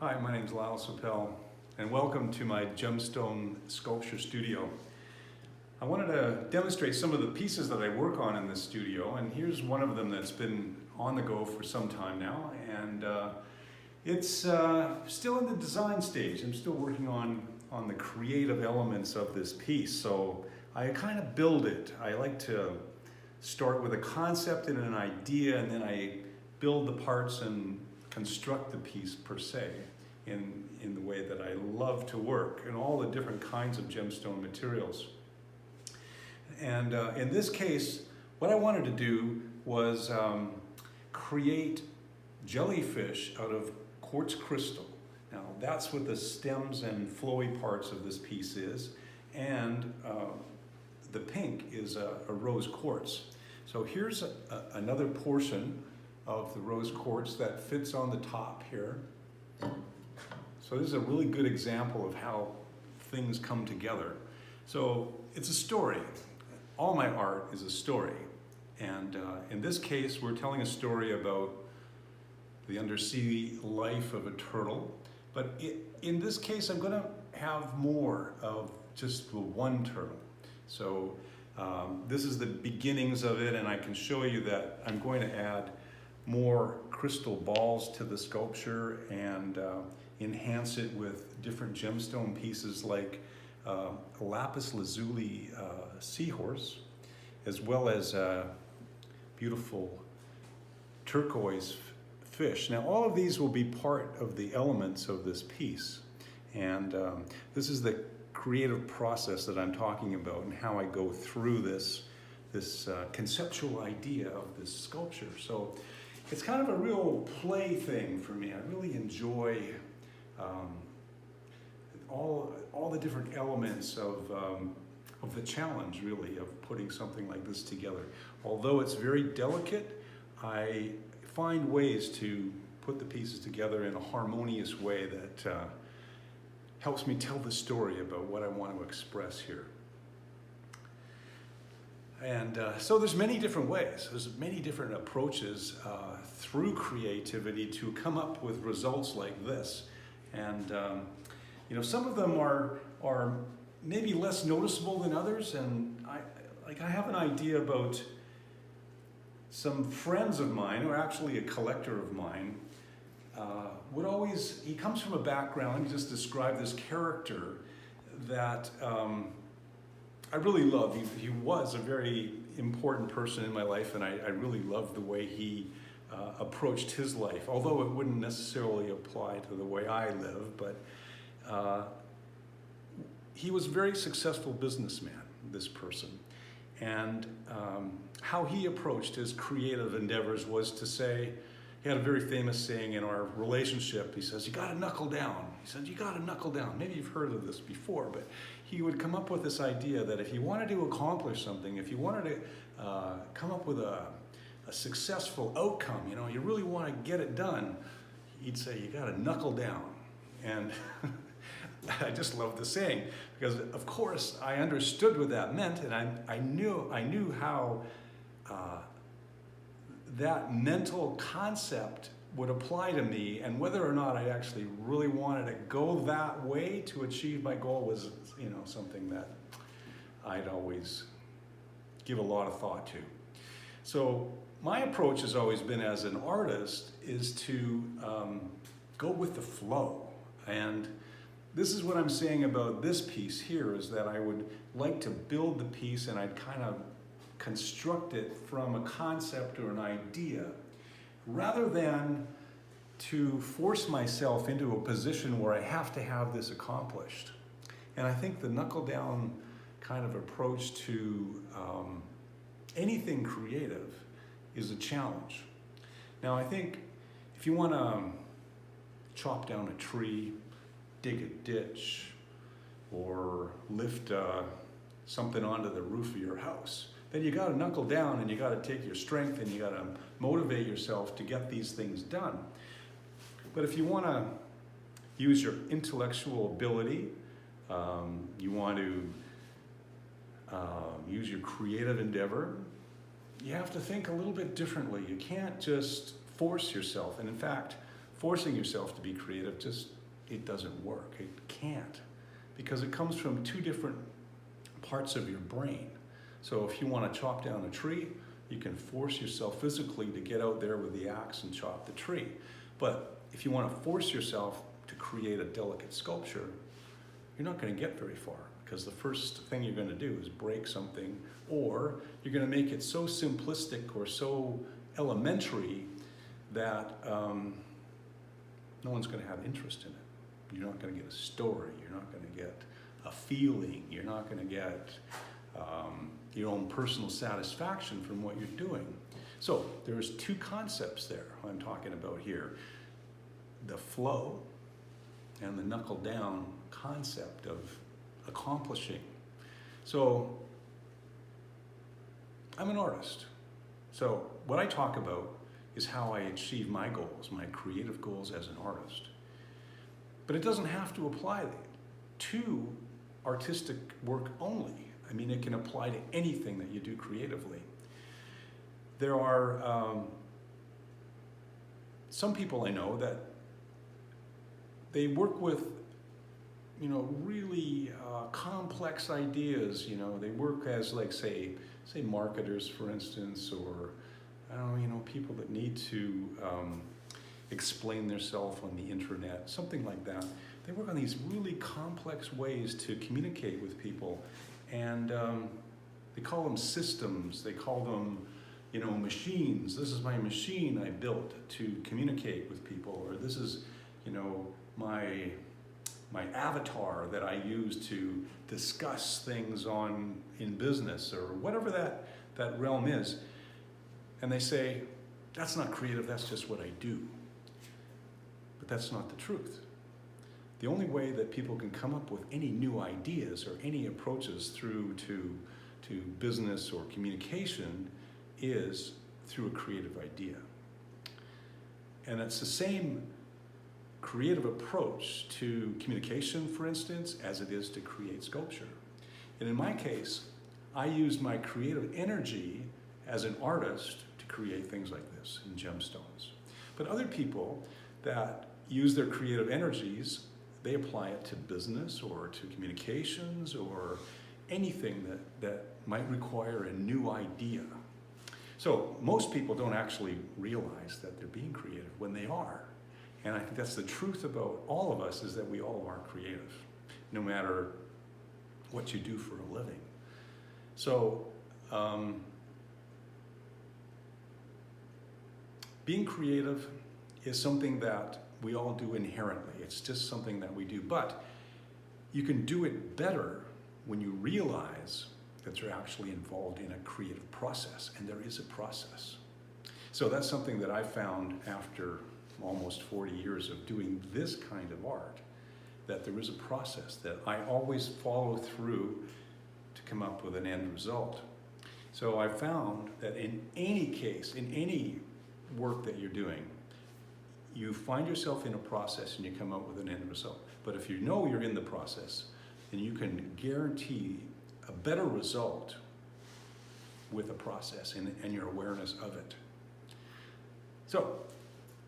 Hi, my name is Lyle Suppel, and welcome to my gemstone sculpture studio. I wanted to demonstrate some of the pieces that I work on in this studio, and here's one of them that's been on the go for some time now, and it's still in the design stage. I'm still working on the creative elements of this piece, so I kind of build it. I like to start with a concept and an idea, and then I build the parts and construct the piece per se in the way that I love to work in all the different kinds of gemstone materials. And in this case, what I wanted to do was create jellyfish out of quartz crystal. Now that's what the stems and flowy parts of this piece is, and the pink is a rose quartz. So here's another portion of the rose quartz that fits on the top here. So this is a really good example of how things come together. So it's a story. All my art is a story. And in this case, we're telling a story about the undersea life of a turtle. But in this case, I'm gonna have more of just the one turtle. So this is the beginnings of it, and I can show you that I'm going to add more crystal balls to the sculpture and enhance it with different gemstone pieces like a lapis lazuli seahorse, as well as beautiful turquoise fish. Now all of these will be part of the elements of this piece, and this is the creative process that I'm talking about and how I go through this conceptual idea of this sculpture. So it's kind of a real play thing for me. I really enjoy all the different elements of the challenge, really, of putting something like this together. Although it's very delicate, I find ways to put the pieces together in a harmonious way that helps me tell the story about what I want to express here. And so there's many different ways, there's many different approaches through creativity to come up with results like this. And you know, some of them are maybe less noticeable than others, and I have an idea about some friends of mine, who are actually a collector of mine, he comes from a background, let me just describe this character that I really love. He was a very important person in my life, and I really loved the way he approached his life, although it wouldn't necessarily apply to the way I live. But he was a very successful businessman, this person. And how he approached his creative endeavors was to say, he had a very famous saying in our relationship. He says, "You gotta knuckle down." He said, "You gotta knuckle down." Maybe you've heard of this before, but he would come up with this idea that if you wanted to accomplish something, if you wanted to come up with a successful outcome, you know, you really want to get it done, he'd say, "You gotta knuckle down." And I just love the saying, because of course I understood what that meant, and I knew how that mental concept would apply to me, and whether or not I actually really wanted to go that way to achieve my goal was, you know, something that I'd always give a lot of thought to. So my approach has always been, as an artist, is to go with the flow. And this is what I'm saying about this piece here, is that I would like to build the piece and I'd kind of construct it from a concept or an idea, rather than to force myself into a position where I have to have this accomplished. And I think the knuckle down kind of approach to anything creative is a challenge. Now I think if you want to chop down a tree, dig a ditch, or lift something onto the roof of your house, then you got to knuckle down and you got to take your strength and you got to motivate yourself to get these things done. But if you want to use your intellectual ability, you want to use your creative endeavor, you have to think a little bit differently. You can't just force yourself. And in fact, forcing yourself to be creative it doesn't work. It can't, because it comes from two different parts of your brain. So if you want to chop down a tree, you can force yourself physically to get out there with the axe and chop the tree. But if you want to force yourself to create a delicate sculpture, you're not going to get very far, because the first thing you're going to do is break something, or you're going to make it so simplistic or so elementary that no one's going to have interest in it. You're not going to get a story. You're not going to get a feeling. You're not going to get your own personal satisfaction from what you're doing. So there's two concepts there I'm talking about here. The flow and the knuckle down concept of accomplishing. So I'm an artist. So what I talk about is how I achieve my goals, my creative goals as an artist. But it doesn't have to apply to artistic work only. I mean, it can apply to anything that you do creatively. There are some people I know that they work with, really complex ideas. They work as, like, say marketers, for instance, or people that need to explain themselves on the internet, something like that. They work on these really complex ways to communicate with people, and they call them systems. They call them, machines. This is my machine I built to communicate with people, or this is, my avatar that I use to discuss things in business, or whatever that realm is. And they say, that's not creative, that's just what I do. But that's not the truth. The only way that people can come up with any new ideas or any approaches through to business or communication is through a creative idea. And it's the same creative approach to communication, for instance, as it is to create sculpture. And in my case, I use my creative energy as an artist to create things like this in gemstones. But other people that use their creative energies, they apply it to business or to communications or anything that might require a new idea. So most people don't actually realize that they're being creative when they are. And I think that's the truth about all of us, is that we all are creative, no matter what you do for a living. So being creative is something that we all do inherently. It's just something that we do. But you can do it better when you realize that you're actually involved in a creative process, and there is a process. So that's something that I found after almost 40 years of doing this kind of art, that there is a process that I always follow through to come up with an end result. So I found that in any case, in any work that you're doing, you find yourself in a process and you come up with an end result. But if you know you're in the process, then you can guarantee a better result with a process and your awareness of it. So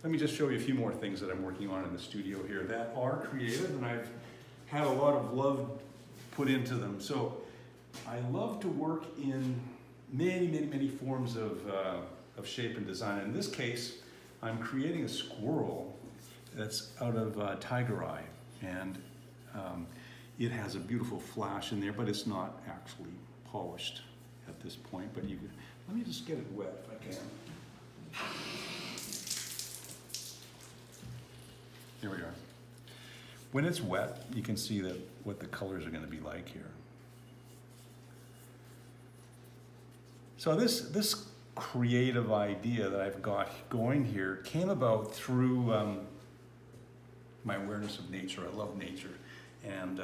let me just show you a few more things that I'm working on in the studio here that are creative, and I've had a lot of love put into them. So I love to work in many forms of shape and design. In this case, I'm creating a squirrel that's out of tiger eye, and it has a beautiful flash in there, but it's not actually polished at this point. But let me just get it wet if I can. Here we are. When it's wet, you can see what the colors are going to be like here. So this creative idea that I've got going here came about through my awareness of nature. I love nature and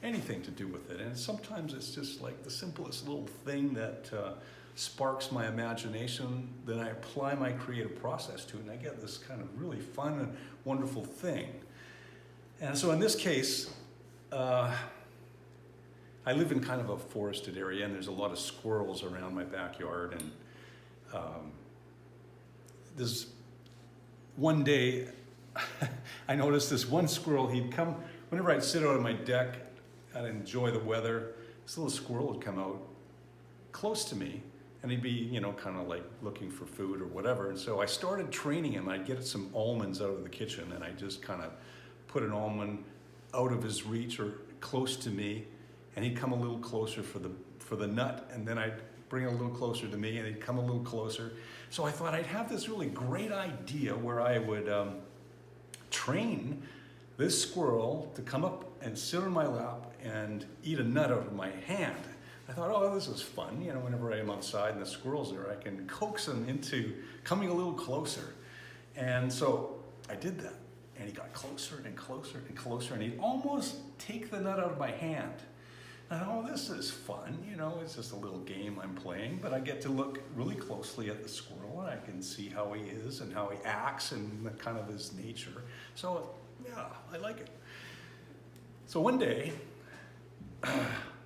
anything to do with it. And sometimes it's just like the simplest little thing that sparks my imagination. Then I apply my creative process to it, and I get this kind of really fun and wonderful thing. And so in this case, I live in kind of a forested area, and there's a lot of squirrels around my backyard. And this one day, I noticed this one squirrel, he'd come, whenever I'd sit out on my deck, I'd enjoy the weather, this little squirrel would come out close to me, and he'd be, you know, kind of like looking for food or whatever. And so I started training him. I'd get some almonds out of the kitchen, and I just kind of put an almond out of his reach or close to me, and he'd come a little closer for the nut, and then I'd bring it a little closer to me, and he'd come a little closer. So I thought I'd have this really great idea where I would train this squirrel to come up and sit on my lap and eat a nut out of my hand. I thought, oh, this is fun. You know, whenever I'm outside and the squirrel's there, I can coax him into coming a little closer. And so I did that. And he got closer and closer and closer, and he'd almost take the nut out of my hand. I thought, oh, this is fun. You know, it's just a little game I'm playing, but I get to look really closely at the squirrel, and I can see how he is and how he acts and kind of his nature. So, yeah, I like it. So one day,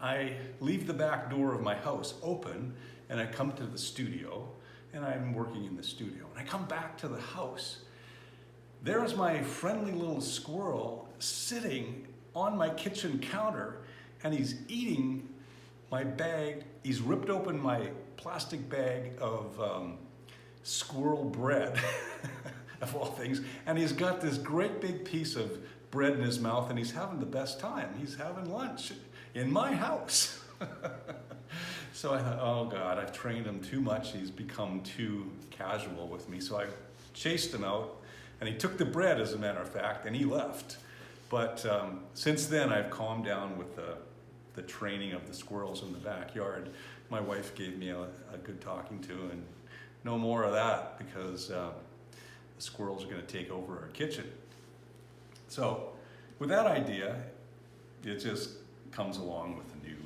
I leave the back door of my house open, and I come to the studio, and I'm working in the studio. And I come back to the house. There's my friendly little squirrel sitting on my kitchen counter, and he's eating my bag. He's ripped open my plastic bag of squirrel bread, of all things, and he's got this great big piece of bread in his mouth, and he's having the best time. He's having lunch in my house. So I thought, oh God, I've trained him too much. He's become too casual with me. So I chased him out, and he took the bread, as a matter of fact, and he left. But since then, I've calmed down with the training of the squirrels in the backyard. My wife gave me a good talking to, and no more of that, because the squirrels are going to take over our kitchen. So with that idea, it just comes along with a new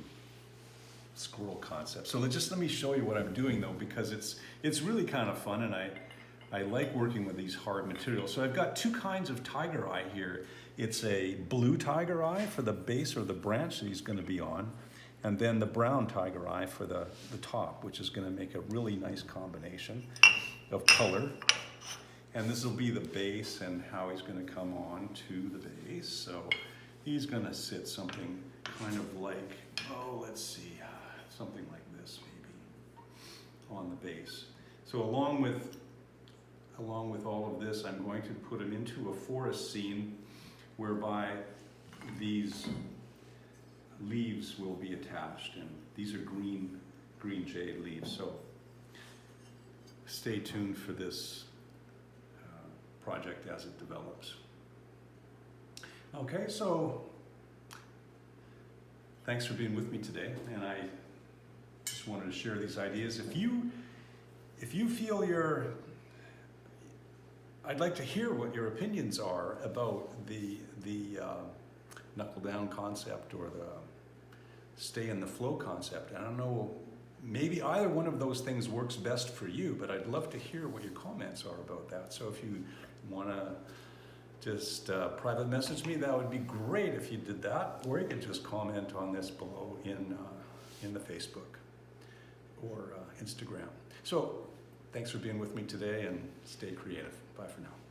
squirrel concept. So let me show you what I'm doing, though, because it's really kind of fun, and I like working with these hard materials. So I've got two kinds of tiger eye here. It's a blue tiger eye for the base or the branch that he's going to be on, and then the brown tiger eye for the top, which is going to make a really nice combination of color. And this will be the base and how he's going to come on to the base. So he's going to sit something kind of like, let's see, something like this maybe on the base. So along with all of this, I'm going to put him into a forest scene whereby these leaves will be attached, and these are green jade leaves. So stay tuned for this project as it develops. Okay, so thanks for being with me today, and I just wanted to share these ideas. If you feel I'd like to hear what your opinions are about the knuckle down concept or the stay in the flow concept. I don't know, maybe either one of those things works best for you, but I'd love to hear what your comments are about that. So if you want to just private message me, that would be great if you did that, or you can just comment on this below in the Facebook or Instagram. So thanks for being with me today, and stay creative. Bye for now.